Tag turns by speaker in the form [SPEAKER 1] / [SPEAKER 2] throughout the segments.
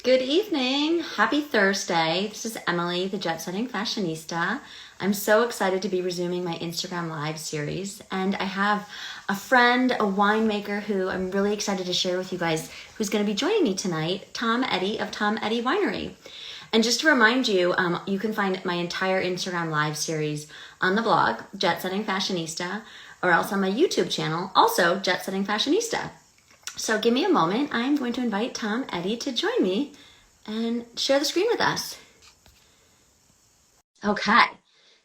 [SPEAKER 1] Good evening. Happy Thursday. This is Emily, the Jet Setting Fashionista. I'm so excited to be resuming my Instagram Live series. And I have a friend, a winemaker who I'm really excited to share with you guys who's going to be joining me tonight, Tom Eddy of Tom Eddy Winery. And just to remind you, you can find my entire Instagram Live series on the blog, Jet Setting Fashionista, or else on my YouTube channel, also Jet Setting Fashionista. So give me a moment. I'm going to invite Tom Eddy to join me and share the screen with us. Okay,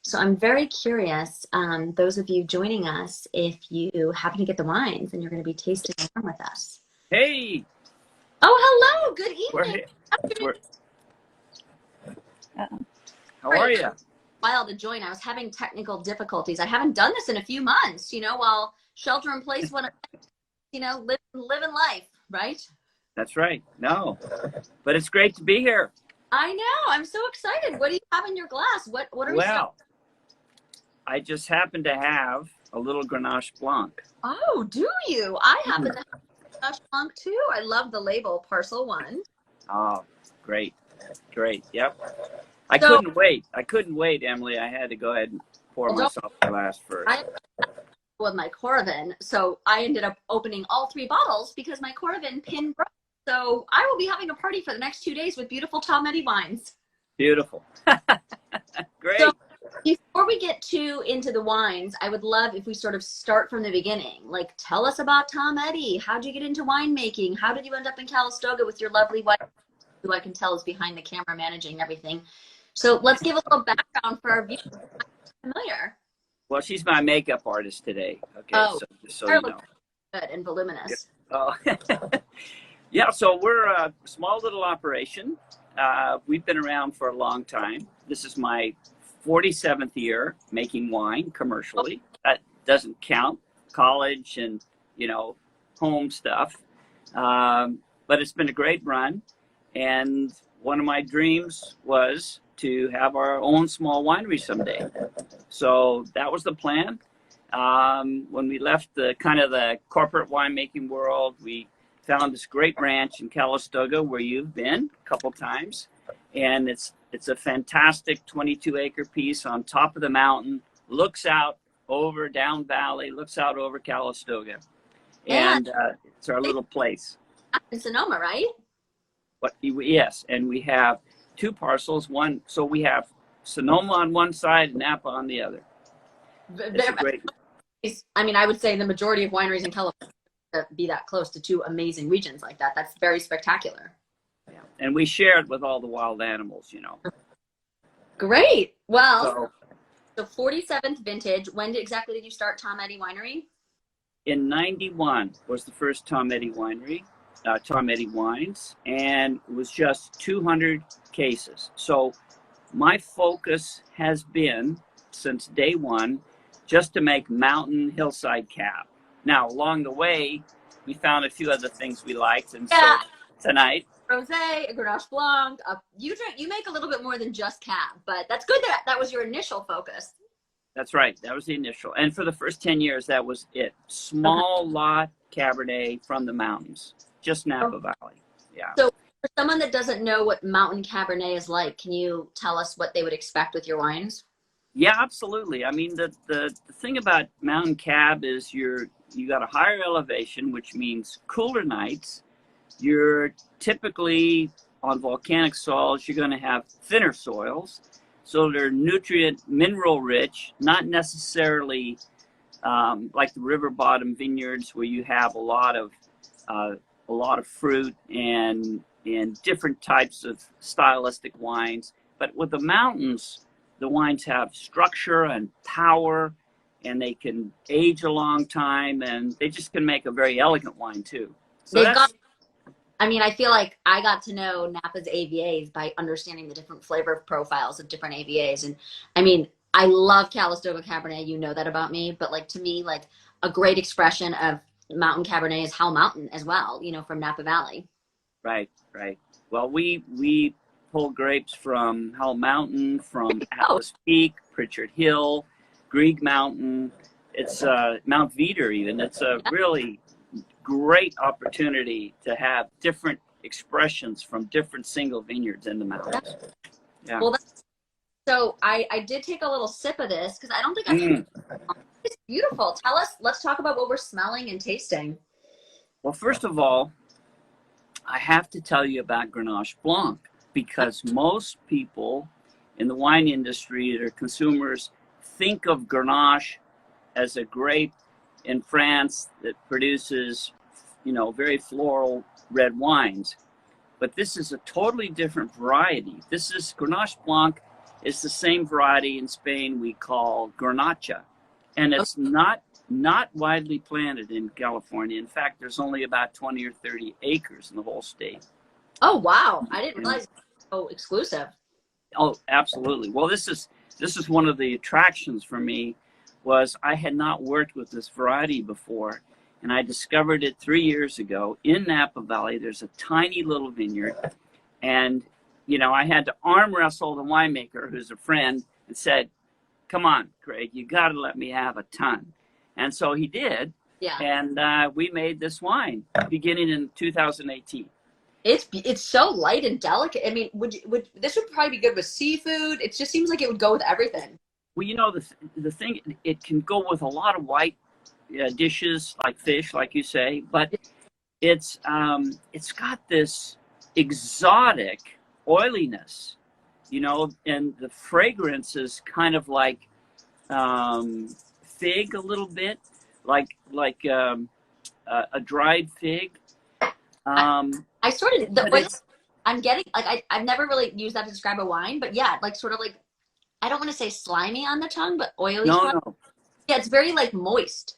[SPEAKER 1] so I'm very curious, those of you joining us, if you happen to get the wines and you're going to be tasting them with us.
[SPEAKER 2] Hey!
[SPEAKER 1] Oh, hello. Good evening.
[SPEAKER 2] How are you?
[SPEAKER 1] While to join, I was having technical difficulties. I haven't done this in a few months, while shelter in place, when living life, right?
[SPEAKER 2] That's right. No, but it's great to be here.
[SPEAKER 1] I know. I'm so excited. What do you have in your glass? What are we?
[SPEAKER 2] Well, I just happen to have a little Grenache Blanc.
[SPEAKER 1] Oh, do you? I happen to have Grenache Blanc too. I love the label, Parcel one.
[SPEAKER 2] Oh, great. Great. Yep. I couldn't wait, Emily. I had to go ahead and pour myself a glass first.
[SPEAKER 1] With my Coravin, so I ended up opening all 3 bottles because my Coravin pin broke. So I will be having a party for the next 2 days with beautiful Tom Eddy wines.
[SPEAKER 2] Beautiful. Great.
[SPEAKER 1] So before we get into the wines, I would love if we sort of start from the beginning. Like, tell us about Tom Eddy. How'd you get into winemaking? How did you end up in Calistoga with your lovely wife, who I can tell is behind the camera managing everything? So let's give a little background for our viewers who aren't familiar.
[SPEAKER 2] Well, she's my makeup artist today. Okay,
[SPEAKER 1] oh,
[SPEAKER 2] so just so you know.
[SPEAKER 1] Good and voluminous.
[SPEAKER 2] Oh, yeah. So we're a small little operation. We've been around for a long time. This is my 47th year making wine commercially. That doesn't count college and home stuff, but it's been a great run. And one of my dreams was to have our own small winery someday. So that was the plan. When we left the corporate winemaking world, we found this great ranch in Calistoga where you've been a couple times. And it's a fantastic 22-acre piece on top of the mountain, looks out over down valley, looks out over Calistoga. And it's our little place.
[SPEAKER 1] In Sonoma, right?
[SPEAKER 2] Yes, and we have 2 parcels. So we have Sonoma on one side and Napa on the other.
[SPEAKER 1] I mean, I would say the majority of wineries in California be that close to 2 amazing regions like that. That's very spectacular.
[SPEAKER 2] Yeah. And we share it with all the wild animals,
[SPEAKER 1] Great. Well, so 47th vintage. When exactly did you start Tom Eddy Winery?
[SPEAKER 2] In 91 was the first Tom Eddy Winery. Tom Eddy wines, and it was just 200 cases. So my focus has been since day one just to make mountain hillside cab. Now along the way we found a few other things we liked, and so tonight
[SPEAKER 1] rosé, a Grenache Blanc. You make a little bit more than just cab, but that's good that was your initial focus.
[SPEAKER 2] That's right, that was the initial, and for the first 10 years that was it. Small lot Cabernet from the mountains. Just Napa Valley. Yeah.
[SPEAKER 1] So for someone that doesn't know what mountain Cabernet is like, can you tell us what they would expect with your wines?
[SPEAKER 2] Yeah, absolutely. I mean, the thing about mountain cab is you got a higher elevation, which means cooler nights. You're typically on volcanic soils, you're going to have thinner soils. So they're nutrient, mineral rich, not necessarily like the river bottom vineyards where you have a lot of fruit and different types of stylistic wines. But with the mountains, the wines have structure and power, and they can age a long time, and they just can make a very elegant wine too. So
[SPEAKER 1] I feel like I got to know Napa's AVAs by understanding the different flavor profiles of different AVAs. And I mean, I love Calistoga Cabernet, you know that about me, but to me, a great expression of mountain Cabernet is Howell Mountain as well, from Napa Valley.
[SPEAKER 2] Right. Well, we pull grapes from Howell Mountain, from Atlas Peak, Pritchard Hill, Grieg Mountain. It's Mount Veeder even. It's a really great opportunity to have different expressions from different single vineyards in the mouth. Yeah.
[SPEAKER 1] Well, so I did take a little sip of this because I don't think it's beautiful. Let's talk about what we're smelling and tasting.
[SPEAKER 2] Well, first of all, I have to tell you about Grenache Blanc, because most people in the wine industry that are consumers think of Grenache as a grape in France that produces, you know, very floral red wines. But this is a totally different variety. This is Grenache Blanc is the same variety in Spain we call Garnacha. And it's not widely planted in California. In fact, there's only about 20 or 30 acres in the whole state.
[SPEAKER 1] Oh, wow. I didn't realize it was so exclusive.
[SPEAKER 2] Oh, absolutely. Well, this is one of the attractions for me, was I had not worked with this variety before, and I discovered it 3 years ago in Napa Valley. There's a tiny little vineyard, and you know, I had to arm wrestle the winemaker, who's a friend, and said, "Come on, Craig, you got to let me have a ton." And so he did.
[SPEAKER 1] Yeah.
[SPEAKER 2] And we made this wine beginning in 2018.
[SPEAKER 1] It's so light and delicate. I mean, would this would probably be good with seafood? It just seems like it would go with everything.
[SPEAKER 2] Well, you know, the thing, it can go with a lot of white dishes like fish, like you say, but it's got this exotic oiliness, you know, and the fragrance is kind of like fig a little bit, like a dried fig.
[SPEAKER 1] I sort of I'm getting, like, I've never really used that to describe a wine, but yeah, like sort of like, I don't want to say slimy on the tongue, but oily.
[SPEAKER 2] No.
[SPEAKER 1] Yeah, it's very like moist.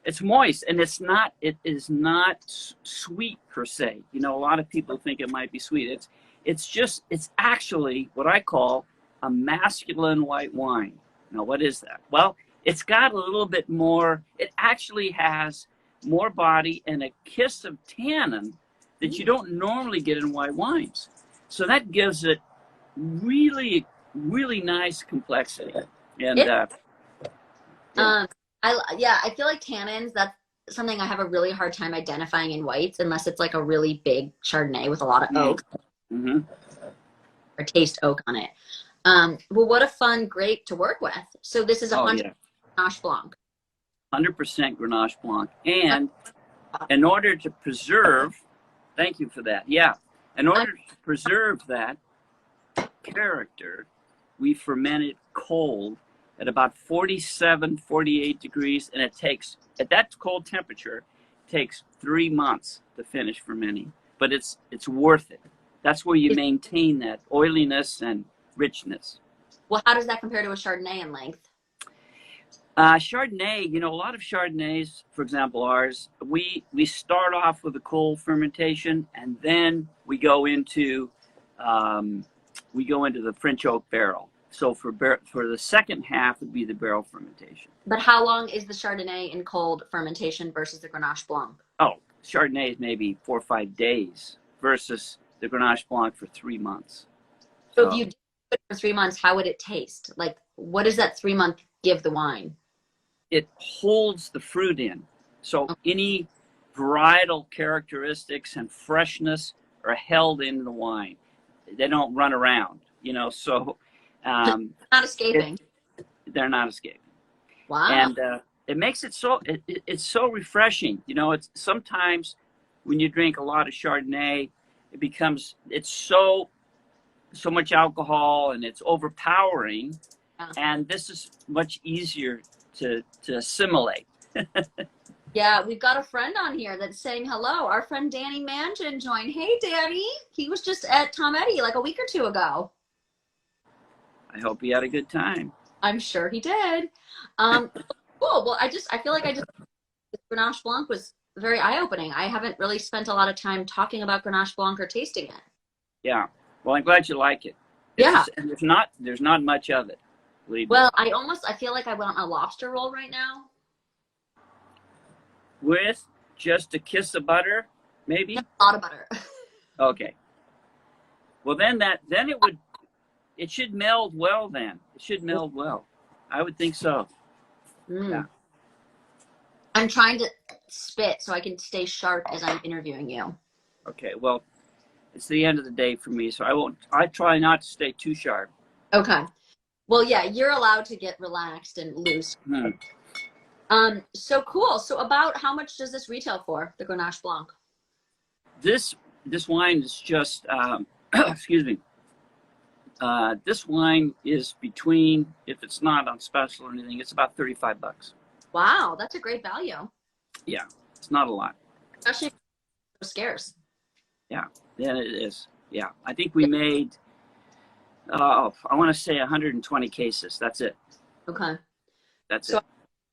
[SPEAKER 2] It's moist, and it is not sweet per se. You know, a lot of people think it might be sweet. It's actually what I call a masculine white wine. Now, what is that? Well, it's got a little bit more, it actually has more body and a kiss of tannin that you don't normally get in white wines. So that gives it really, really nice complexity. And
[SPEAKER 1] I feel like tannins, that's something I have a really hard time identifying in whites, unless it's like a really big Chardonnay with a lot of oak or taste oak on it. Well, what a fun grape to work with. So this is 100% Grenache Blanc.
[SPEAKER 2] 100% Grenache Blanc. And in order to preserve, thank you for that. Yeah. In order to preserve that character, we ferment it cold at about 47, 48 degrees. And it takes, at that cold temperature, it takes 3 months to finish fermenting. But it's worth it. That's where you maintain that oiliness and richness.
[SPEAKER 1] Well, how does that compare to a Chardonnay in length?
[SPEAKER 2] Chardonnay, you know, a lot of Chardonnays, for example, ours, we start off with a cold fermentation, and then we go into the French oak barrel. So for the second half would be the barrel fermentation.
[SPEAKER 1] But how long is the Chardonnay in cold fermentation versus the Grenache Blanc?
[SPEAKER 2] Oh, Chardonnay is maybe 4 or 5 days versus the Grenache Blanc for 3 months.
[SPEAKER 1] So if you do it for 3 months, how would it taste? Like, what does that 3 month give the wine?
[SPEAKER 2] It holds the fruit in. So any varietal characteristics and freshness are held in the wine. They don't run around, you know, so
[SPEAKER 1] not escaping.
[SPEAKER 2] They're not escaping.
[SPEAKER 1] Wow.
[SPEAKER 2] And it makes it so, it's so refreshing. You know, it's sometimes when you drink a lot of Chardonnay, it's so much alcohol and it's overpowering. And this is much easier to assimilate.
[SPEAKER 1] Yeah, we've got a friend on here that's saying hello. Our friend Danny Mansion joined. Hey, Danny. He was just at Tom Eddy like a week or two ago.
[SPEAKER 2] I hope he had a good time.
[SPEAKER 1] I'm sure he did. Cool. Well, I feel like Grenache Blanc was very eye-opening. I haven't really spent a lot of time talking about Grenache Blanc or tasting it.
[SPEAKER 2] Yeah. Well, I'm glad you like it. And there's not much of it.
[SPEAKER 1] Well, I feel like I want a lobster roll right now.
[SPEAKER 2] With just a kiss of butter, maybe?
[SPEAKER 1] A lot of butter.
[SPEAKER 2] Okay. Well, then it should meld well then. It should meld well. I would think so. Yeah.
[SPEAKER 1] I'm trying to spit so I can stay sharp as I'm interviewing you.
[SPEAKER 2] Okay. Well, it's the end of the day for me. So I try not to stay too sharp.
[SPEAKER 1] Okay. Well, yeah, you're allowed to get relaxed and loose. So cool. So about how much does this retail for, the Grenache Blanc?
[SPEAKER 2] This wine is just, excuse me. This wine is between, if it's not on special or anything, it's about $35.
[SPEAKER 1] Wow, that's a great value.
[SPEAKER 2] Yeah, it's not a lot.
[SPEAKER 1] Especially if it's so scarce.
[SPEAKER 2] Yeah, it is. Yeah, I think we made, I want to say 120 cases. That's it.
[SPEAKER 1] Okay.
[SPEAKER 2] That's
[SPEAKER 1] so
[SPEAKER 2] it.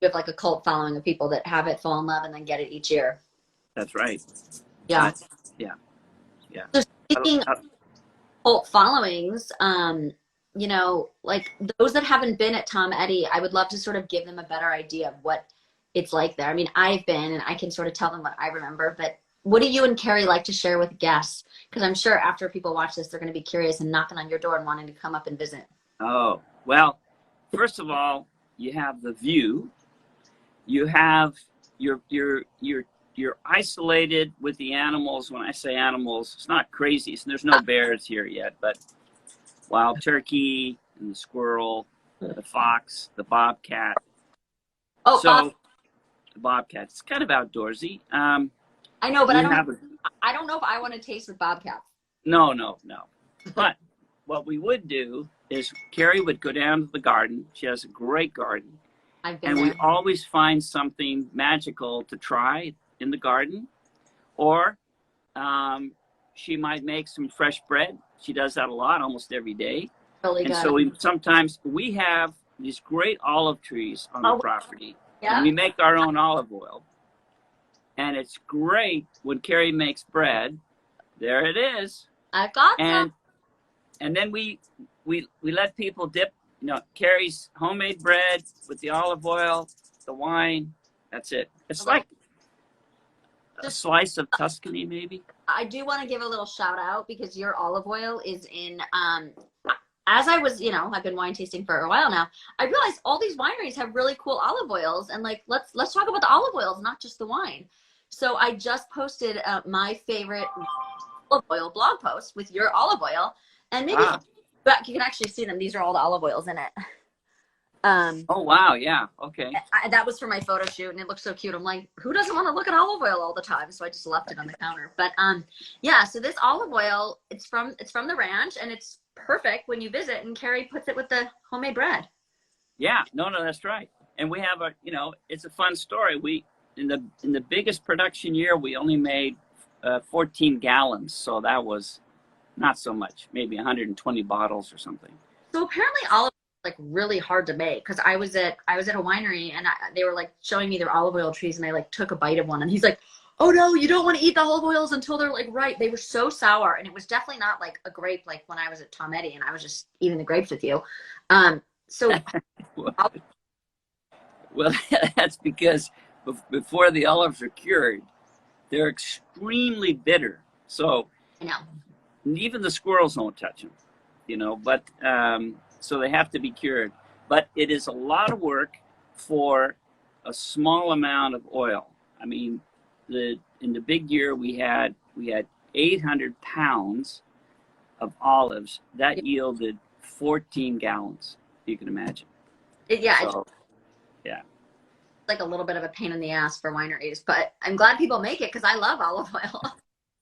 [SPEAKER 1] You have like a cult following of people that have it, fall in love, and then get it each year.
[SPEAKER 2] That's right.
[SPEAKER 1] Yeah.
[SPEAKER 2] Yeah. Yeah.
[SPEAKER 1] So speaking of cult followings, you know, like those that haven't been at Tom Eddy, I would love to sort of give them a better idea of what it's like there. I mean, I've been, and I can sort of tell them what I remember, but what do you and Carrie like to share with guests? Because I'm sure after people watch this, they're going to be curious and knocking on your door and wanting to come up and visit.
[SPEAKER 2] Oh, well, first of all, you have the view. You have you're isolated with the animals. When I say animals, it's not crazy. So there's no bears here yet, but wild turkey and the squirrel, the fox, the bobcat.
[SPEAKER 1] Oh,
[SPEAKER 2] so the bobcat. It's kind of outdoorsy.
[SPEAKER 1] I know, but I don't know if I want to taste with bobcats.
[SPEAKER 2] No. But what we would do is Carrie would go down to the garden. She has a great garden.
[SPEAKER 1] I've been
[SPEAKER 2] and
[SPEAKER 1] there.
[SPEAKER 2] we always find something magical to try in the garden. Or she might make some fresh bread. She does that a lot, almost every day.
[SPEAKER 1] Really
[SPEAKER 2] and
[SPEAKER 1] good.
[SPEAKER 2] so we have these great olive trees on the property.
[SPEAKER 1] Yeah.
[SPEAKER 2] And we make our own olive oil. And it's great when Carrie makes bread. There it is.
[SPEAKER 1] I got that.
[SPEAKER 2] And then we let people dip, Carrie's homemade bread with the olive oil, the wine. That's it. It's like a slice of Tuscany, maybe.
[SPEAKER 1] I do want to give a little shout out because your olive oil is in, as I was, I've been wine tasting for a while now, I realized all these wineries have really cool olive oils, and like, let's talk about the olive oils, not just the wine. So I just posted my favorite olive oil blog post with your olive oil, and maybe but you can actually see them. These are all the olive oils in it.
[SPEAKER 2] Oh, wow. Yeah. Okay.
[SPEAKER 1] That was for my photo shoot, and it looked so cute. I'm like, who doesn't want to look at olive oil all the time? So I just left it on the counter. But yeah, so this olive oil, it's from the ranch, and it's perfect when you visit, and Carrie puts it with the homemade bread.
[SPEAKER 2] Yeah. No, that's right. And we have it's a fun story. We, in the biggest production year, we only made 14 gallons. So that was not so much, maybe 120 bottles or something.
[SPEAKER 1] So apparently olive oil is like really hard to make, because I was at a winery, and they were like showing me their olive oil trees, and I like took a bite of one, and he's like, oh no, you don't want to eat the olive oils until they're like ripe. They were so sour, and it was definitely not like a grape like when I was at Tom Eddy and I was just eating the grapes with you. So
[SPEAKER 2] well, that's because before the olives are cured, they're extremely bitter. So
[SPEAKER 1] I know.
[SPEAKER 2] Even the squirrels won't touch them, but so they have to be cured. But it is a lot of work for a small amount of oil. I mean, in the big year we had 800 pounds of olives that yielded 14 gallons. You can imagine.
[SPEAKER 1] Yeah.
[SPEAKER 2] So, yeah.
[SPEAKER 1] Like a little bit of a pain in the ass for wineries, but I'm glad people make it because I love olive oil.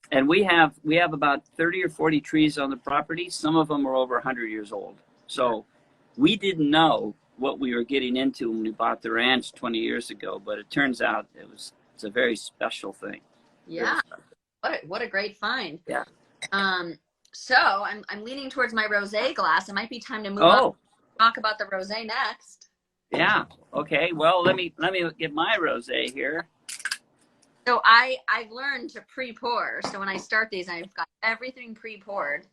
[SPEAKER 2] And we have about 30 or 40 trees on the property. Some of them are over 100 years old. So we didn't know what we were getting into when we bought the ranch 20 years ago, but it turns out it's a very special thing.
[SPEAKER 1] Yeah. What a great find.
[SPEAKER 2] Yeah.
[SPEAKER 1] So I'm leaning towards my rosé glass. It might be time to move on. Talk about the rosé next.
[SPEAKER 2] Yeah. Okay. Well, let me get my rosé here.
[SPEAKER 1] So I've learned to pre-pour. So when I start these, I've got everything pre-poured.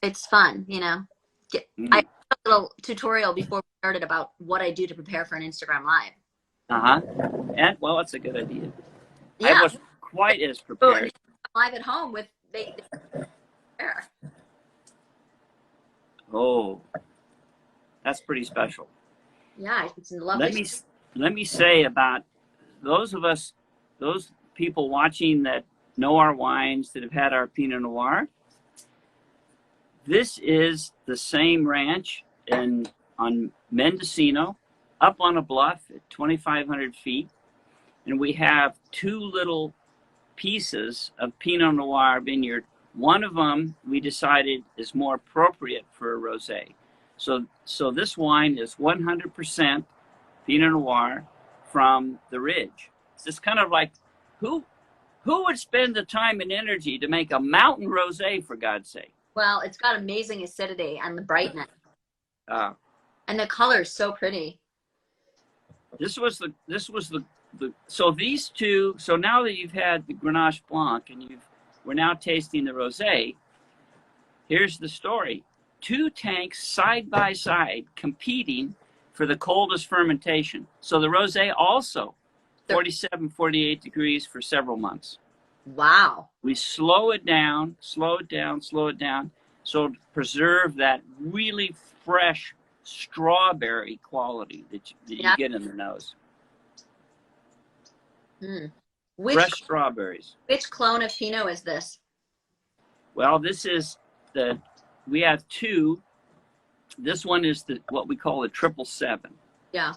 [SPEAKER 1] It's fun, I have a little tutorial before we started about what I do to prepare for an Instagram Live.
[SPEAKER 2] And well, that's a good idea.
[SPEAKER 1] Yeah.
[SPEAKER 2] I wasn't quite as prepared.
[SPEAKER 1] Live at home with they prepare.
[SPEAKER 2] Oh, that's pretty special.
[SPEAKER 1] Yeah, it's lovely.
[SPEAKER 2] Let me say about those people watching that know our wines, that have had our Pinot Noir. This is the same ranch on Mendocino, up on a bluff at 2,500 feet. And we have two little pieces of Pinot Noir vineyard. One of them we decided is more appropriate for a rosé. So this wine is 100% Pinot Noir from the Ridge. It's just kind of like, who would spend the time and energy to make a mountain rosé, for God's sake?
[SPEAKER 1] Well, it's got amazing acidity and the brightness. And the color is so pretty.
[SPEAKER 2] This was the so these two, so now that you've had the Grenache Blanc and we're now tasting the rosé, here's the story. Two tanks side by side competing for the coldest fermentation. So the rosé also 47, 48 degrees for several months.
[SPEAKER 1] Wow.
[SPEAKER 2] We slow it down, so to preserve that really fresh strawberry quality that you get in the nose. Fresh strawberries.
[SPEAKER 1] Which clone of Pinot is this?
[SPEAKER 2] Well, this is we have two. This one is what we call a 777.
[SPEAKER 1] Yeah.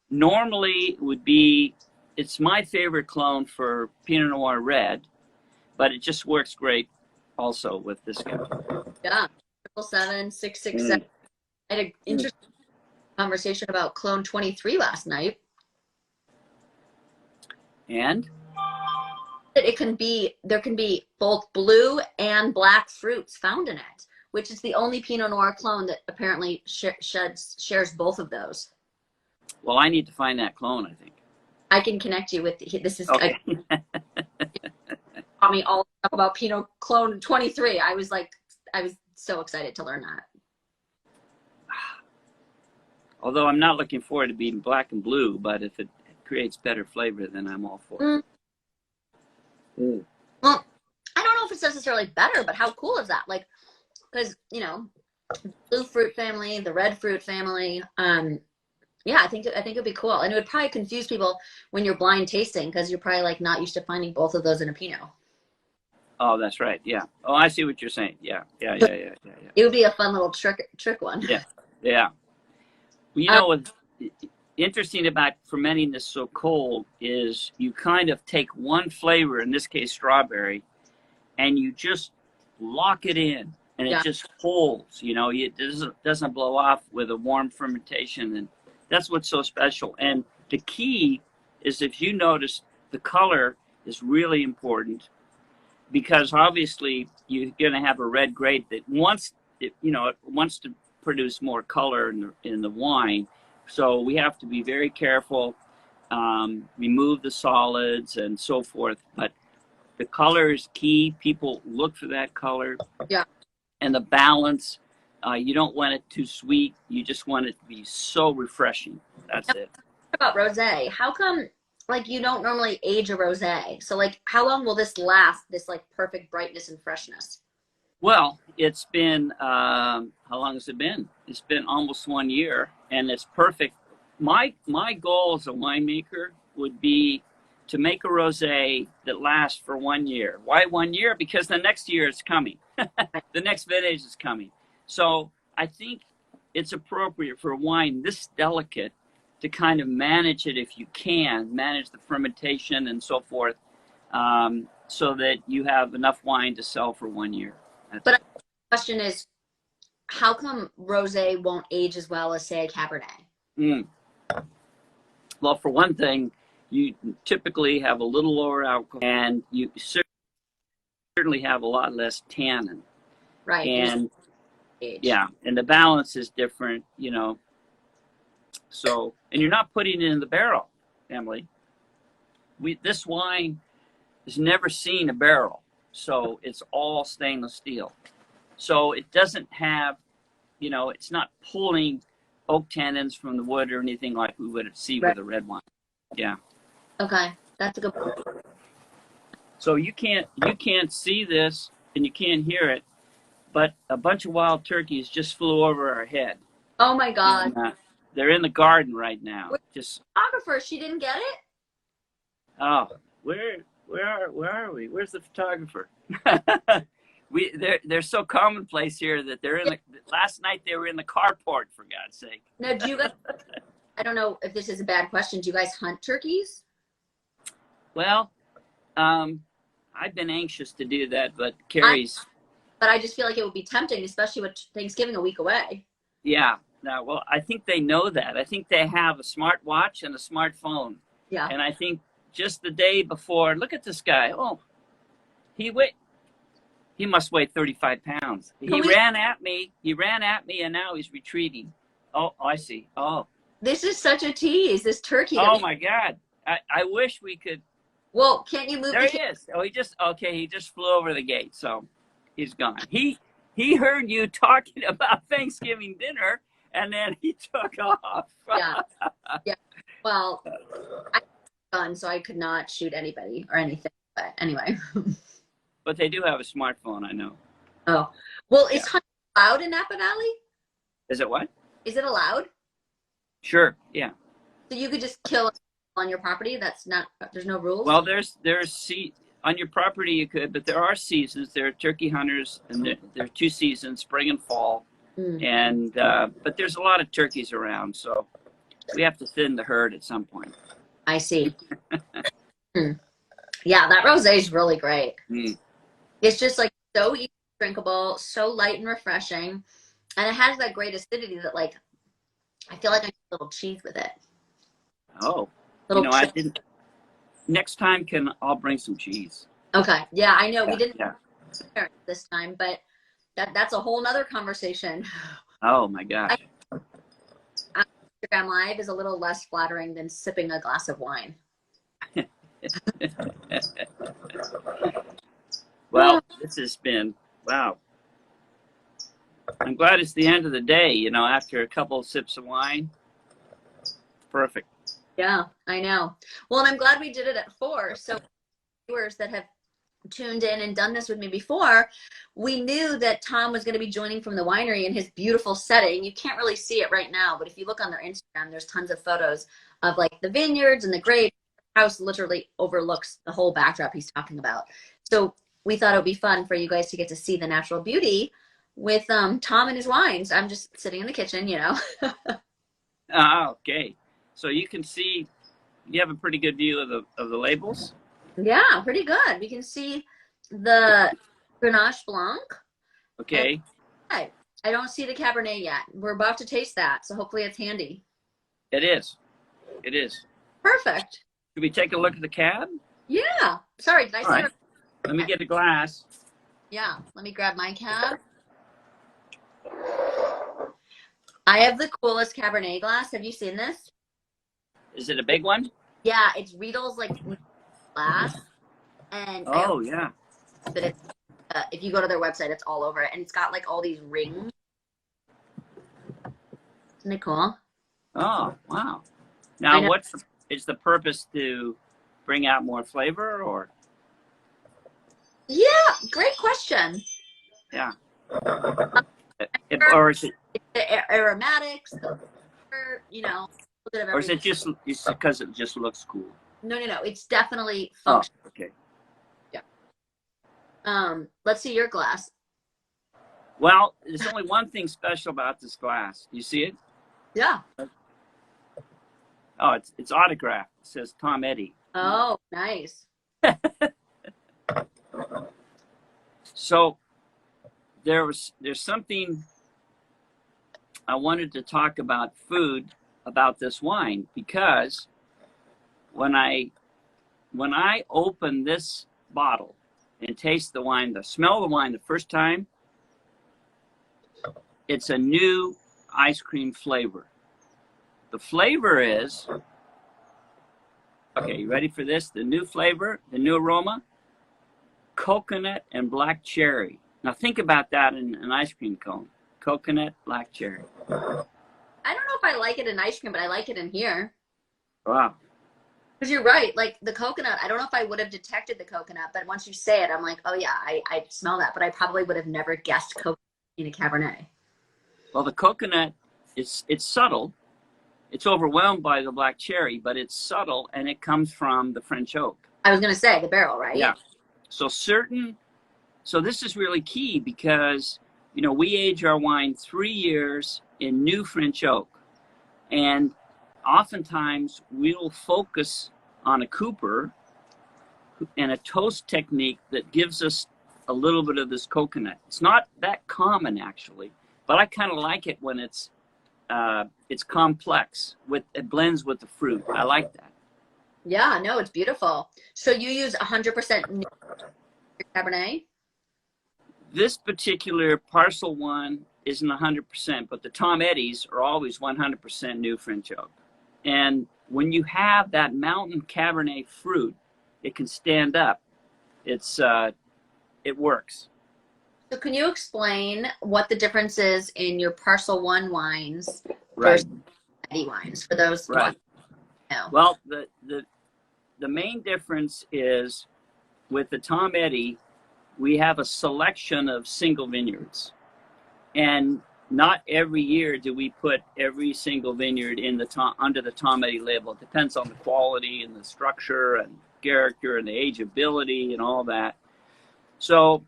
[SPEAKER 1] Normally
[SPEAKER 2] it would be, it's my favorite clone for Pinot Noir Red, but it just works great also with this guy.
[SPEAKER 1] Yeah. 777, 667. I had an interesting conversation about clone 23 last night.
[SPEAKER 2] And
[SPEAKER 1] there can be both blue and black fruits found in it, which is the only Pinot Noir clone that apparently shares both of those.
[SPEAKER 2] Well, I need to find that clone, I think.
[SPEAKER 1] I can connect you with this. Is
[SPEAKER 2] okay.
[SPEAKER 1] Taught me all about Pinot clone 23. I was so excited to learn that.
[SPEAKER 2] Although I'm not looking forward to being black and blue, but if it creates better flavor, then I'm all for it.
[SPEAKER 1] Well, I don't know if it's necessarily better, but how cool is that? Like, because, blue fruit family, the red fruit family. Yeah, I think it'd be cool. And it would probably confuse people when you're blind tasting, because you're probably like not used to finding both of those in a Pinot.
[SPEAKER 2] Oh, that's right. Yeah. Oh, I see what you're saying. Yeah.
[SPEAKER 1] It would be a fun little trick one.
[SPEAKER 2] Yeah. Well, what's interesting about fermenting this so cold is you kind of take one flavor, in this case strawberry, and you just lock it in, and it just holds. It doesn't blow off with a warm fermentation, and that's what's so special. And the key is, if you notice, the color is really important, because obviously you're going to have a red grape that wants to produce more color in the wine. So we have to be very careful, remove the solids and so forth. But the color is key. People look for that color.
[SPEAKER 1] Yeah.
[SPEAKER 2] And the balance. You don't want it too sweet. You just want it to be so refreshing. That's it.
[SPEAKER 1] About rosé, how come you don't normally age a rosé? So how long will this last? This perfect brightness and freshness.
[SPEAKER 2] Well, it's been, how long has it been? It's been almost 1 year, and it's perfect. My goal as a winemaker would be to make a rosé that lasts for 1 year. Why 1 year? Because the next year is coming. The next vintage is coming. So I think it's appropriate for a wine this delicate to kind of manage it, if you can, manage the fermentation and so forth, so that you have enough wine to sell for 1 year.
[SPEAKER 1] But the question is, how come rosé won't age as well as, say, a Cabernet?
[SPEAKER 2] Well, for one thing, you typically have a little lower alcohol, and you certainly have a lot less tannin.
[SPEAKER 1] Right.
[SPEAKER 2] And and the balance is different, So, and you're not putting it in the barrel, Emily. This wine has never seen a barrel. So it's all stainless steel. So it doesn't have, it's not pulling oak tannins from the wood or anything like we would see with a red wine. Yeah.
[SPEAKER 1] Okay, that's a good point.
[SPEAKER 2] So you can't see this and you can't hear it, but a bunch of wild turkeys just flew over our head.
[SPEAKER 1] Oh my God.
[SPEAKER 2] And, they're in the garden right now.
[SPEAKER 1] Photographer, she didn't get it?
[SPEAKER 2] Oh, Where are we? Where's the photographer? They're so commonplace here that they're in the. Last night they were in the carport, for God's sake.
[SPEAKER 1] No, do you guys? I don't know if this is a bad question. Do you guys hunt turkeys?
[SPEAKER 2] Well, I've been anxious to do that, but Carrie's.
[SPEAKER 1] But I just feel like it would be tempting, especially with Thanksgiving a week away.
[SPEAKER 2] Yeah. No, well, I think they know that. I think they have a smartwatch and a smartphone.
[SPEAKER 1] Yeah.
[SPEAKER 2] And I think just the day before, look at this guy. Oh, he must weigh 35 pounds. He ran at me, and now he's retreating. Oh, I see. Oh.
[SPEAKER 1] This is such a tease, this turkey.
[SPEAKER 2] Oh, my God. I wish we could.
[SPEAKER 1] Well, can't you move?
[SPEAKER 2] There he is. Oh, he just flew over the gate, so he's gone. He heard you talking about Thanksgiving dinner, and then he took off.
[SPEAKER 1] Yeah. Yeah. Well, I had a gun, so I could not shoot anybody or anything. But anyway.
[SPEAKER 2] But they do have a smartphone, I know.
[SPEAKER 1] Oh. Well, is hunting allowed in Napa Valley?
[SPEAKER 2] Is it what?
[SPEAKER 1] Is it allowed?
[SPEAKER 2] Sure, yeah.
[SPEAKER 1] So you could just kill on your property? There's no rules?
[SPEAKER 2] Well, on your property you could, but there are seasons. There are turkey hunters, and there are 2 seasons, spring and fall. And but there's a lot of turkeys around, so we have to thin the herd at some point.
[SPEAKER 1] I see. Yeah, that rosé is really great. It's just like so easy drinkable, so light and refreshing, and it has that great acidity that like I feel like I need a little cheese with it.
[SPEAKER 2] Oh, I didn't. Next time, I'll bring some cheese. Okay.
[SPEAKER 1] Yeah, I know we didn't this time, but that's a whole nother conversation.
[SPEAKER 2] Oh my gosh.
[SPEAKER 1] Instagram Live is a little less flattering than sipping a glass of wine.
[SPEAKER 2] Well, this has been, wow. I'm glad it's the end of the day, after a couple of sips of wine. Perfect.
[SPEAKER 1] Yeah, I know. Well, and I'm glad we did it at 4. So viewers that have tuned in and done this with me before, we knew that Tom was going to be joining from the winery in his beautiful setting. You can't really see it right now, but if you look on their Instagram, there's tons of photos of like the vineyards and the grapes. The house literally overlooks the whole backdrop he's talking about. So we thought it would be fun for you guys to get to see the natural beauty with Tom and his wines. I'm just sitting in the kitchen,
[SPEAKER 2] Okay. So you can see, you have a pretty good view of the labels?
[SPEAKER 1] Yeah, pretty good. We can see the Grenache Blanc.
[SPEAKER 2] Okay.
[SPEAKER 1] I don't see the Cabernet yet. We're about to taste that, so hopefully it's handy.
[SPEAKER 2] It is. It is.
[SPEAKER 1] Perfect.
[SPEAKER 2] Should we take a look at the cab?
[SPEAKER 1] Yeah. Sorry, did I say it?
[SPEAKER 2] Let me get a glass.
[SPEAKER 1] Yeah, let me grab my cab. I have the coolest Cabernet glass. Have you seen this?
[SPEAKER 2] Is it a big one?
[SPEAKER 1] Yeah, it's Riedel's like glass. And
[SPEAKER 2] yeah.
[SPEAKER 1] But it's, if you go to their website, it's all over it, and it's got like all these rings. Isn't it cool?
[SPEAKER 2] Oh wow! Now, is the purpose to bring out more flavor, or?
[SPEAKER 1] Yeah, great question.
[SPEAKER 2] Yeah. Or is it
[SPEAKER 1] the aromatics?
[SPEAKER 2] Or is it just because it just looks cool?
[SPEAKER 1] No. It's definitely functional.
[SPEAKER 2] Oh, okay.
[SPEAKER 1] Yeah. Let's see your glass.
[SPEAKER 2] Well, there's only one thing special about this glass. You see it?
[SPEAKER 1] Yeah.
[SPEAKER 2] Oh, it's autographed. It says Tom Eddy.
[SPEAKER 1] Oh, nice.
[SPEAKER 2] So there's something I wanted to talk about food about this wine, because when I open this bottle and taste the wine, smell the wine the first time, it's a new ice cream flavor. The flavor is, okay, you ready for this? The new flavor, the new aroma, coconut and black cherry. Now think about that in an ice cream cone. Coconut, black cherry.
[SPEAKER 1] I don't know if I like it in ice cream, but I like it in here.
[SPEAKER 2] Wow.
[SPEAKER 1] Because you're right, like the coconut, I don't know if I would have detected the coconut, but once you say it, I'm like, oh yeah, I smell that, but I probably would have never guessed coconut in a Cabernet.
[SPEAKER 2] Well, the coconut, it's subtle. It's overwhelmed by the black cherry, but it's subtle, and it comes from the French oak.
[SPEAKER 1] I was going to say the barrel, right?
[SPEAKER 2] Yeah. So this is really key because, you know, we age our wine 3 years in new French oak. And oftentimes we'll focus on a cooper and a toast technique that gives us a little bit of this coconut. It's not that common actually, but I kind of like it when it's complex it blends with the fruit. I like that.
[SPEAKER 1] Yeah, no, it's beautiful. So you use 100% new Cabernet?
[SPEAKER 2] This particular Parcel one isn't 100%, but the Tom Eddies are always 100% new French oak. And when you have that mountain Cabernet fruit, it can stand up. It works.
[SPEAKER 1] So can you explain what the difference is in your Parcel 1 wines
[SPEAKER 2] Right.
[SPEAKER 1] versus Eddy wines for those who
[SPEAKER 2] Right.
[SPEAKER 1] know?
[SPEAKER 2] Well, the main difference is with the Tom Eddy, we have a selection of single vineyards. And not every year do we put every single vineyard in under the Tom Eddy label. It depends on the quality and the structure and character and the ageability and all that. So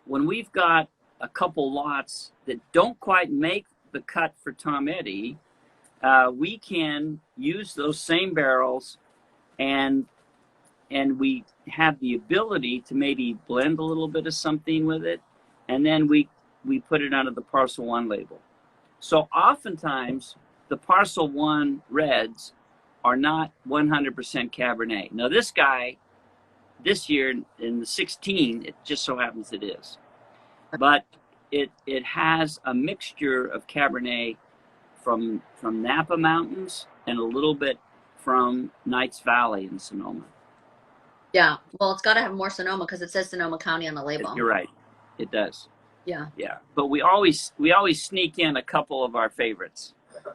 [SPEAKER 2] when we've got a couple lots that don't quite make the cut for Tom Eddy, we can use those same barrels and we have the ability to maybe blend a little bit of something with it, and then we put it under the Parcel 1 label. So oftentimes the Parcel 1 reds are not 100% Cabernet. Now this guy, this year in the 16, it just so happens it is. But it has a mixture of Cabernet from Napa Mountains and a little bit from Knights Valley in Sonoma.
[SPEAKER 1] Yeah, well, it's got to have more Sonoma because it says Sonoma County on the label.
[SPEAKER 2] You're right, it does.
[SPEAKER 1] Yeah.
[SPEAKER 2] Yeah, but we always sneak in a couple of our favorites.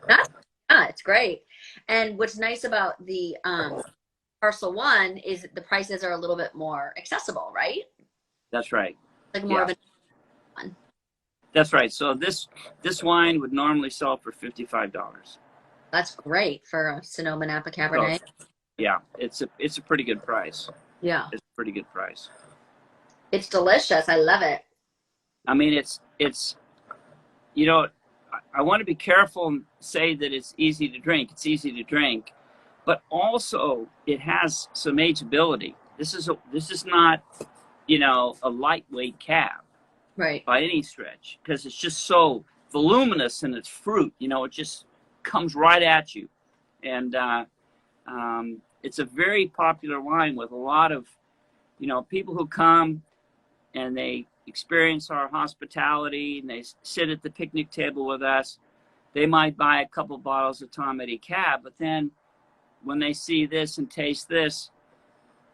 [SPEAKER 1] Yeah, it's great. And what's nice about the Parcel 1 is the prices are a little bit more accessible, right?
[SPEAKER 2] That's right.
[SPEAKER 1] Like more of a one.
[SPEAKER 2] That's right. So this wine would normally sell for $55.
[SPEAKER 1] That's great for a Sonoma Napa Cabernet.
[SPEAKER 2] So, yeah, it's a pretty good price.
[SPEAKER 1] Yeah.
[SPEAKER 2] It's a pretty good price.
[SPEAKER 1] It's delicious. I love it.
[SPEAKER 2] I mean, it's you know, I want to be careful and say that it's easy to drink. It's easy to drink, but also it has some ageability. This is not, you know, a lightweight cab,
[SPEAKER 1] right,
[SPEAKER 2] by any stretch, because it's just so voluminous in its fruit. You know, it just comes right at you, and it's a very popular wine with a lot of, you know, people who come and they experience our hospitality and they sit at the picnic table with us. They might buy a couple bottles of Tom Eddy Cab, but then when they see this and taste this,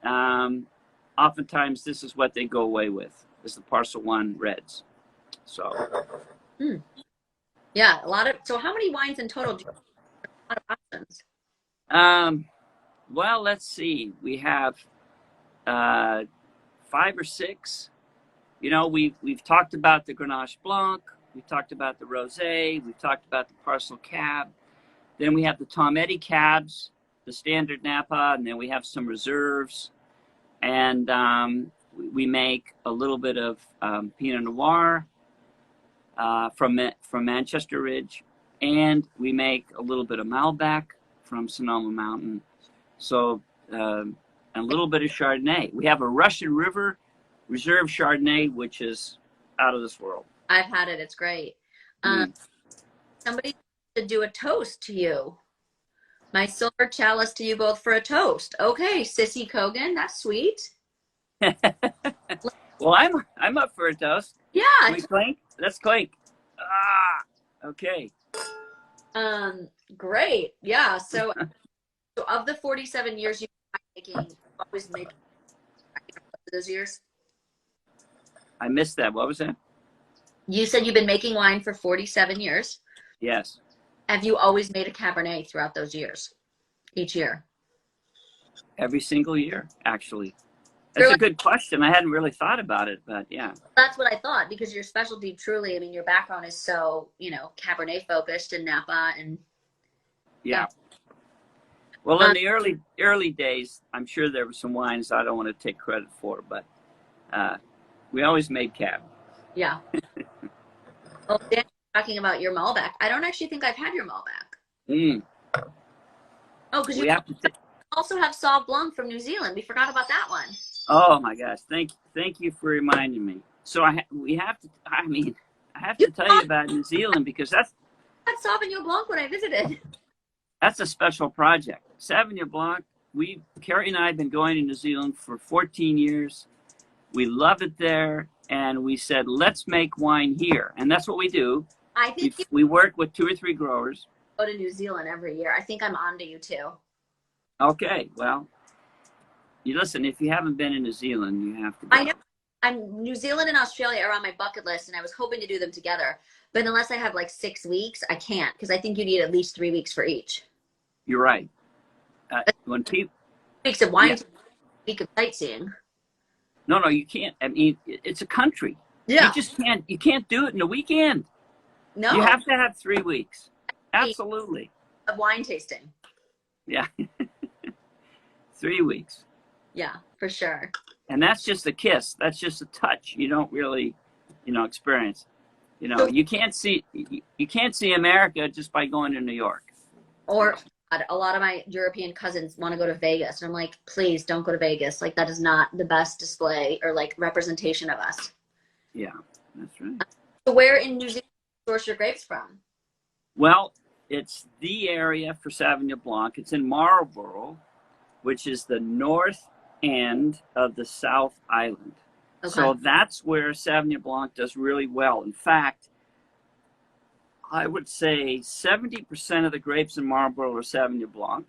[SPEAKER 2] oftentimes this is what they go away with, is the Parcel 1 reds. So
[SPEAKER 1] yeah, so how many wines in total do you have? A lot of options.
[SPEAKER 2] Well, let's see, we have 5 or 6. You know, we've talked about the Grenache Blanc, we've talked about the Rosé, we've talked about the Parcel Cab. Then we have the Tom Eddy Cabs, the standard Napa, and then we have some reserves. And we make a little bit of Pinot Noir from Manchester Ridge, and we make a little bit of Malbec from Sonoma Mountain. So and a little bit of Chardonnay. We have a Russian River Reserve Chardonnay, which is out of this world.
[SPEAKER 1] I've had it. It's great. Somebody should do a toast to you. My silver chalice to you both for a toast. Okay, Sissy Kogan, that's sweet.
[SPEAKER 2] Well, I'm up for a toast.
[SPEAKER 1] Yeah.
[SPEAKER 2] Can we clink? Let's clink. Okay.
[SPEAKER 1] Great. Yeah. So of the 47 years you've been making, always making those years.
[SPEAKER 2] I missed that. What was that?
[SPEAKER 1] You said you've been making wine for 47 years.
[SPEAKER 2] Yes.
[SPEAKER 1] Have you always made a Cabernet throughout those years? Each year?
[SPEAKER 2] Every single year, actually. That's a good question. I hadn't really thought about it, but yeah.
[SPEAKER 1] That's what I thought, because your specialty truly, I mean, your background is so, you know, Cabernet focused and Napa and.
[SPEAKER 2] Yeah. Well, in the early days, I'm sure there were some wines I don't want to take credit for, but we always made Cab.
[SPEAKER 1] Yeah. Well, Dan, talking about your Malbec. I don't actually think I've had your Malbec.
[SPEAKER 2] Mm.
[SPEAKER 1] Oh, because you also have Sauv Blanc from New Zealand. We forgot about that one.
[SPEAKER 2] Oh my gosh! Thank you for reminding me. So I have to tell you about New Zealand because that's
[SPEAKER 1] Sauvignon Blanc when I visited.
[SPEAKER 2] That's a special project. Sauvignon Blanc. Carrie and I have been going to New Zealand for 14 years. We love it there, and we said let's make wine here, and that's what we do.
[SPEAKER 1] I think
[SPEAKER 2] we work with 2 or 3 growers.
[SPEAKER 1] Go to New Zealand every year. I think I'm on to you too.
[SPEAKER 2] Okay, well, you listen. If you haven't been in New Zealand, you have to go.
[SPEAKER 1] I know. New Zealand and Australia are on my bucket list, and I was hoping to do them together. But unless I have like 6 weeks, I can't because I think you need at least 3 weeks for each.
[SPEAKER 2] You're right. When people
[SPEAKER 1] weeks of wine, week of sightseeing.
[SPEAKER 2] No, you can't. I mean, it's a country.
[SPEAKER 1] Yeah.
[SPEAKER 2] You just can't. You can't do it in a weekend.
[SPEAKER 1] No.
[SPEAKER 2] You have to have 3 weeks. Absolutely.
[SPEAKER 1] Of wine tasting.
[SPEAKER 2] Yeah. 3 weeks.
[SPEAKER 1] Yeah, for sure.
[SPEAKER 2] And that's just a kiss. That's just a touch. You don't really, experience. You can't see America just by going to New York.
[SPEAKER 1] Or a lot of my European cousins want to go to Vegas, and I'm like, please don't go to Vegas. Like that is not the best display or like representation of us.
[SPEAKER 2] Yeah, that's right.
[SPEAKER 1] So where in New Zealand do you source your grapes from?
[SPEAKER 2] Well, it's the area for Sauvignon Blanc. It's in Marlborough, which is the north end of the South Island. Okay. So that's where Sauvignon Blanc does really well. In fact, I would say 70% of the grapes in Marlborough are Sauvignon Blanc.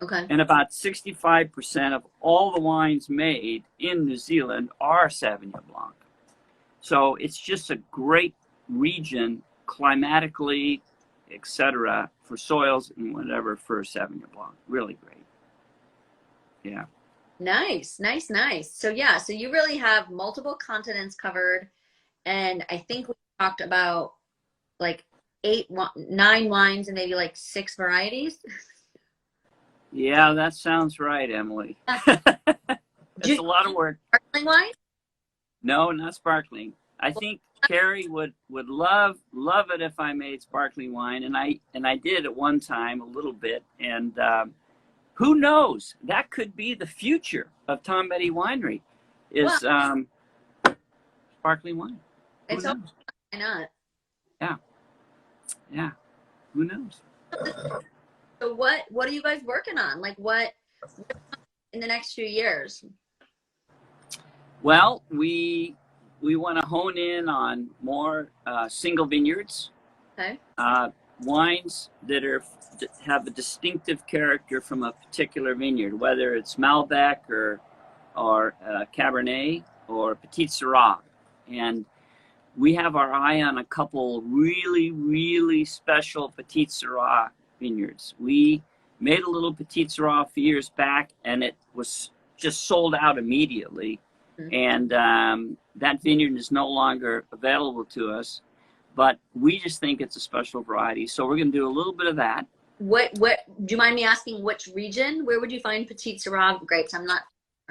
[SPEAKER 1] Okay.
[SPEAKER 2] And about 65% of all the wines made in New Zealand are Sauvignon Blanc. So it's just a great region climatically, etc., for soils and whatever for Sauvignon Blanc. Really great. Yeah.
[SPEAKER 1] Nice. So yeah, so you really have multiple continents covered, and I think we talked about like 9 wines and maybe like 6 varieties.
[SPEAKER 2] Yeah, that sounds right, Emily. It's a lot of work.
[SPEAKER 1] Sparkling wine?
[SPEAKER 2] No, not sparkling. I think Carrie would love it if I made sparkling wine, and I did at one time a little bit, and who knows? That could be the future of Tom Eddy Winery, is sparkling wine.
[SPEAKER 1] It's why not?
[SPEAKER 2] Yeah. Who knows?
[SPEAKER 1] So what are you guys working on? Like what in the next few years?
[SPEAKER 2] Well, we want to hone in on more single vineyards.
[SPEAKER 1] Okay.
[SPEAKER 2] Wines that have a distinctive character from a particular vineyard, whether it's Malbec or Cabernet or Petite Syrah. And we have our eye on a couple really, really special Petite Syrah vineyards. We made a little Petite Syrah a few years back, and it was just sold out immediately. Mm-hmm. And that vineyard is no longer available to us, but we just think it's a special variety. So we're going to do a little bit of that.
[SPEAKER 1] What do you mind me asking which region? Where would you find Petite Syrah grapes? I'm not.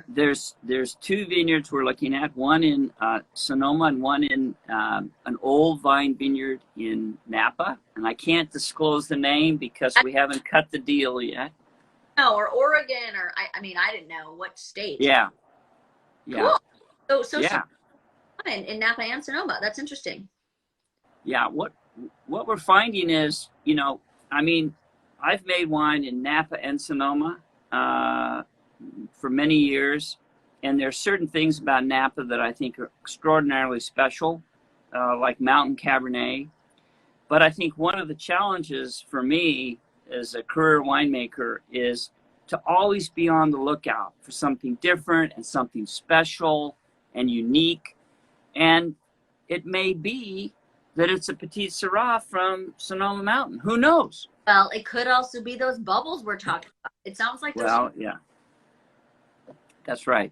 [SPEAKER 2] There's 2 vineyards we're looking at, one in Sonoma and one in an old vine vineyard in Napa. And I can't disclose the name because we haven't cut the deal yet.
[SPEAKER 1] No, or Oregon, or I didn't know what state.
[SPEAKER 2] Yeah.
[SPEAKER 1] Cool. So
[SPEAKER 2] yeah.
[SPEAKER 1] In Napa and Sonoma. That's interesting.
[SPEAKER 2] Yeah. What we're finding is, I've made wine in Napa and Sonoma for many years, and there are certain things about Napa that I think are extraordinarily special, like mountain Cabernet. But I think one of the challenges for me as a career winemaker is to always be on the lookout for something different and something special and unique. And it may be that it's a Petite Syrah from Sonoma Mountain. Who knows?
[SPEAKER 1] Well, it could also be those bubbles we're talking about. It sounds like
[SPEAKER 2] yeah. That's right.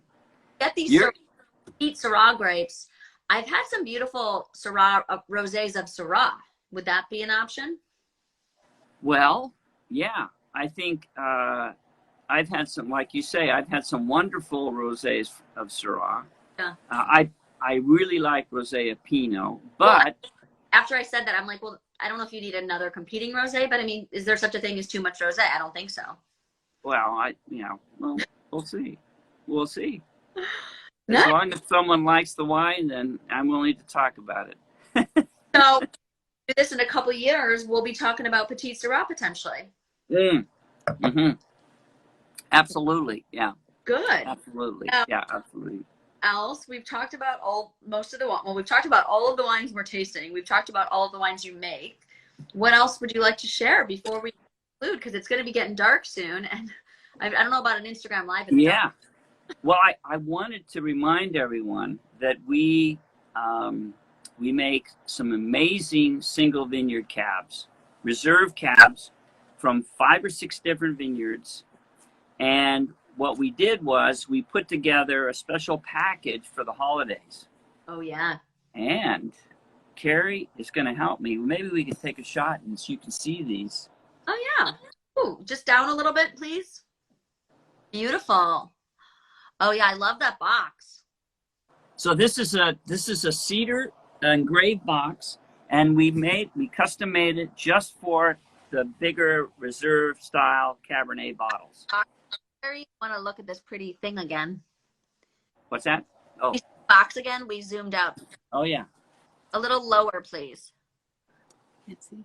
[SPEAKER 1] Get these Petite Syrah grapes. I've had some beautiful Syrah rosés of Syrah. Would that be an option?
[SPEAKER 2] Well, yeah. I think I've had some, like you say, I've had some wonderful rosés of Syrah.
[SPEAKER 1] Yeah.
[SPEAKER 2] I really like rosé of Pinot,
[SPEAKER 1] Well,
[SPEAKER 2] but
[SPEAKER 1] after I said that, I'm like, well, I don't know if you need another competing rosé, but I mean, is there such a thing as too much rosé? I don't think so.
[SPEAKER 2] well, well, we'll see. We'll see.
[SPEAKER 1] No.
[SPEAKER 2] As long as someone likes the wine, then I'm willing to talk about it.
[SPEAKER 1] So, do this in a couple years, we'll be talking about Petite Syrah potentially.
[SPEAKER 2] Mm-hmm. Absolutely. Yeah.
[SPEAKER 1] Good.
[SPEAKER 2] Absolutely. Yeah, absolutely.
[SPEAKER 1] Else, we've talked about we've talked about all of the wines we're tasting. We've talked about all of the wines you make. What else would you like to share before we conclude? Because it's going to be getting dark soon, and I don't know about an Instagram live.
[SPEAKER 2] Yeah. Well, I wanted to remind everyone that we make some amazing single vineyard cabs, reserve cabs from 5 or 6 different vineyards. And what we did was we put together a special package for the holidays.
[SPEAKER 1] Oh, yeah.
[SPEAKER 2] And Carrie is going to help me. Maybe we can take a shot and so you can see these.
[SPEAKER 1] Oh, yeah. Ooh, just down a little bit, please. Beautiful. Oh, yeah. I love that box.
[SPEAKER 2] So this is a cedar engraved box, and we custom made it just for the bigger reserve style Cabernet bottles.
[SPEAKER 1] Carrie, want to look at this pretty thing again?
[SPEAKER 2] What's that? Oh,
[SPEAKER 1] box again. We zoomed out.
[SPEAKER 2] Oh yeah.
[SPEAKER 1] A little lower, please.
[SPEAKER 3] Can't see.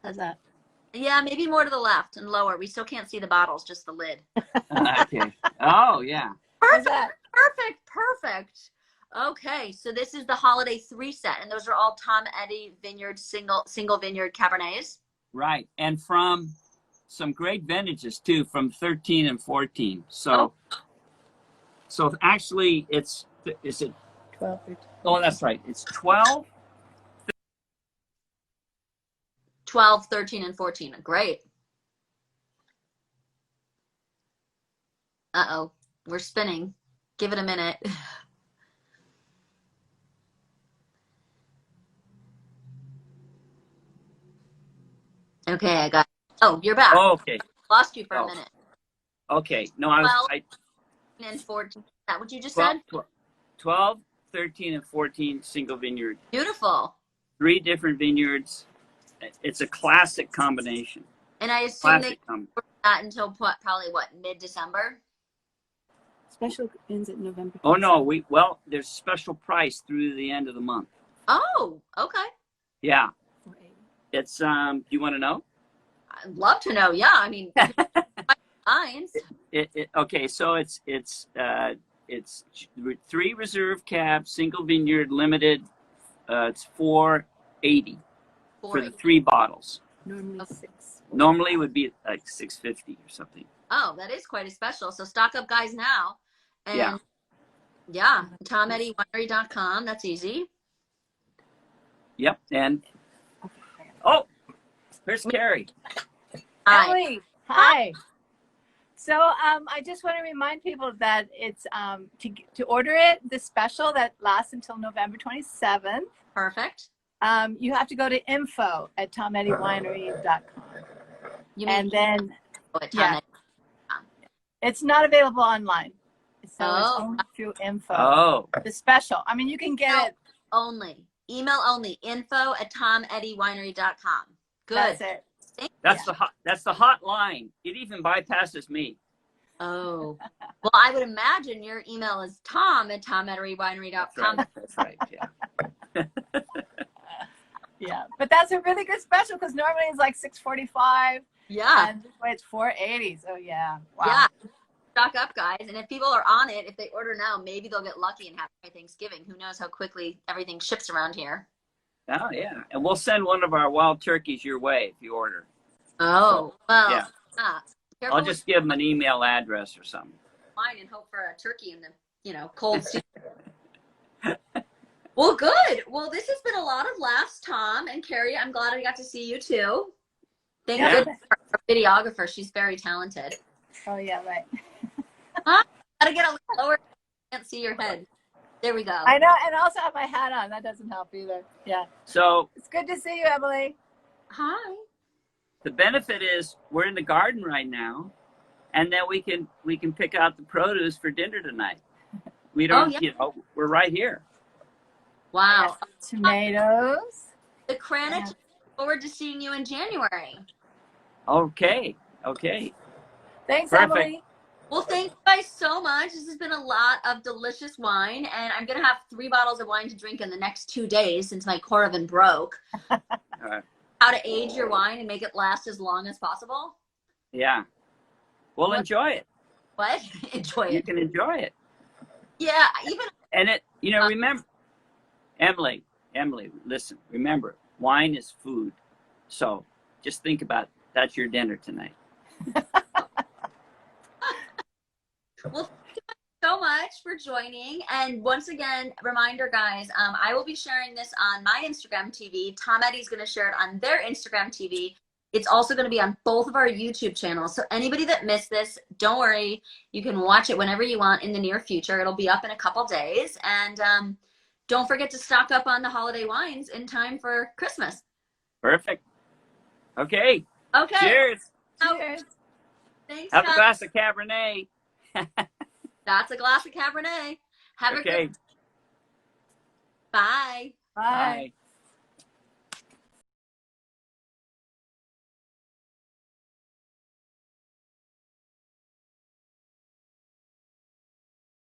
[SPEAKER 3] How's that?
[SPEAKER 1] Yeah, maybe more to the left and lower. We still can't see the bottles, just the lid.
[SPEAKER 2] Okay. Oh yeah.
[SPEAKER 1] Perfect. Perfect. Okay, so this is the holiday 3 set, and those are all Tom Eddy Vineyard single vineyard Cabernets.
[SPEAKER 2] Right, and from some great vintages too, from 13 and 14. So, so actually, is it
[SPEAKER 3] 12, 13.
[SPEAKER 2] Oh, that's right. It's 12.
[SPEAKER 1] 12, 13, and 14. Great. Uh-oh, we're spinning. Give it a minute. Okay, I got it. Oh, you're back.
[SPEAKER 2] Oh, okay.
[SPEAKER 1] Lost you for a minute.
[SPEAKER 2] Okay. No,
[SPEAKER 1] 12 and 14. Is that what you just said?
[SPEAKER 2] 12, 13, and 14 single vineyard.
[SPEAKER 1] Beautiful.
[SPEAKER 2] 3 different vineyards. It's a classic combination.
[SPEAKER 1] And I assume
[SPEAKER 2] Classic
[SPEAKER 1] they work that until probably mid-December?
[SPEAKER 3] Special ends at November.
[SPEAKER 2] Oh no, there's a special price through the end of the month.
[SPEAKER 1] Oh, okay.
[SPEAKER 2] Yeah.
[SPEAKER 3] 480.
[SPEAKER 2] It's do you want to know?
[SPEAKER 1] I'd love to know. Yeah, I mean, lines.
[SPEAKER 2] Okay, so it's 3 reserve cab, single vineyard, limited. It's 480 for the 3 bottles.
[SPEAKER 3] Normally 6.
[SPEAKER 2] Normally it would be like 650 or something.
[SPEAKER 1] Oh, that is quite a special. So stock up, guys, now. And
[SPEAKER 2] yeah,
[SPEAKER 1] TomEddyWinery.com. That's easy.
[SPEAKER 2] Yep, and oh, here's Carrie.
[SPEAKER 1] Hi.
[SPEAKER 4] Emily, hi. So I just want to remind people that it's to order it, this special that lasts until November 27th.
[SPEAKER 1] Perfect.
[SPEAKER 4] You have to go to info@TomEddyWinery.com.
[SPEAKER 1] You
[SPEAKER 4] And then
[SPEAKER 1] at
[SPEAKER 4] yeah.
[SPEAKER 1] Tom
[SPEAKER 4] It's not available online. So
[SPEAKER 1] Oh.
[SPEAKER 4] it's only through info.
[SPEAKER 2] Oh,
[SPEAKER 4] The special. I mean, you can get it.
[SPEAKER 1] only. Email only. info@TomEddyWinery.com. Good.
[SPEAKER 4] That's it.
[SPEAKER 2] that's the hot line. It even bypasses me.
[SPEAKER 1] Oh. Well, I would imagine your email is tom@TomEddyWinery.com.
[SPEAKER 2] That's right. Yeah.
[SPEAKER 4] Yeah. But that's a really good special because normally it's like $645.
[SPEAKER 1] Yeah.
[SPEAKER 4] And this way it's $480. So yeah. Wow.
[SPEAKER 1] Yeah. Stock up, guys. And if people are on it, if they order now, maybe they'll get lucky and have Thanksgiving. Who knows how quickly everything ships around here.
[SPEAKER 2] Oh yeah, and we'll send one of our wild turkeys your way if you order.
[SPEAKER 1] Oh, well.
[SPEAKER 2] Yeah.
[SPEAKER 1] Careful
[SPEAKER 2] I'll just give them an email address or something.
[SPEAKER 1] wine and hope for a turkey in the, cold season. Well, good. Well, this has been a lot of laughs, Tom and Carrie. I'm glad I got to see you too. Thank goodness for our videographer. She's very talented.
[SPEAKER 4] Oh yeah, right.
[SPEAKER 1] Gotta get a little lower. Can't see your head. There we go.
[SPEAKER 4] I know, and I also have my hat on. That doesn't help either. Yeah.
[SPEAKER 2] So
[SPEAKER 4] It's good to see you, Emily.
[SPEAKER 1] Hi.
[SPEAKER 2] the benefit is we're in the garden right now, and then we can pick out the produce for dinner tonight. We don't,
[SPEAKER 1] yeah.
[SPEAKER 2] you know, we're right here.
[SPEAKER 1] Wow.
[SPEAKER 4] Tomatoes.
[SPEAKER 1] The Grenache, look forward to seeing you in January.
[SPEAKER 2] Okay. Okay.
[SPEAKER 4] Thanks,
[SPEAKER 2] Perfect.
[SPEAKER 4] Emily.
[SPEAKER 1] Well, thank you guys so much. This has been a lot of delicious wine, and I'm gonna have 3 bottles of wine to drink in the next 2 days since my Coravin broke. How to age your wine and make it last as long as possible.
[SPEAKER 2] Yeah. Well,
[SPEAKER 1] What?
[SPEAKER 2] enjoy it.
[SPEAKER 1] What? Enjoy
[SPEAKER 2] You
[SPEAKER 1] it.
[SPEAKER 2] can enjoy it.
[SPEAKER 1] Yeah, even
[SPEAKER 2] And it, you know, remember, Emily, listen, remember, wine is food. So just think about it. That's your dinner tonight.
[SPEAKER 1] well, thank you so much for joining. And once again, reminder, guys, I will be sharing this on my Instagram TV. Tom Eddy's going to share it on their Instagram TV. It's also going to be on both of our YouTube channels. So anybody that missed this, don't worry. You can watch it whenever you want in the near future. It'll be up in a couple days. And don't forget to stock up on the holiday wines in time for Christmas.
[SPEAKER 2] Perfect. Okay.
[SPEAKER 1] Okay.
[SPEAKER 2] Cheers.
[SPEAKER 4] Cheers.
[SPEAKER 1] Thanks,
[SPEAKER 2] Have a
[SPEAKER 1] guys.
[SPEAKER 2] glass of Cabernet.
[SPEAKER 1] That's a glass of Cabernet. Have a
[SPEAKER 2] Okay.
[SPEAKER 1] good. Bye.
[SPEAKER 4] Bye.
[SPEAKER 2] Bye.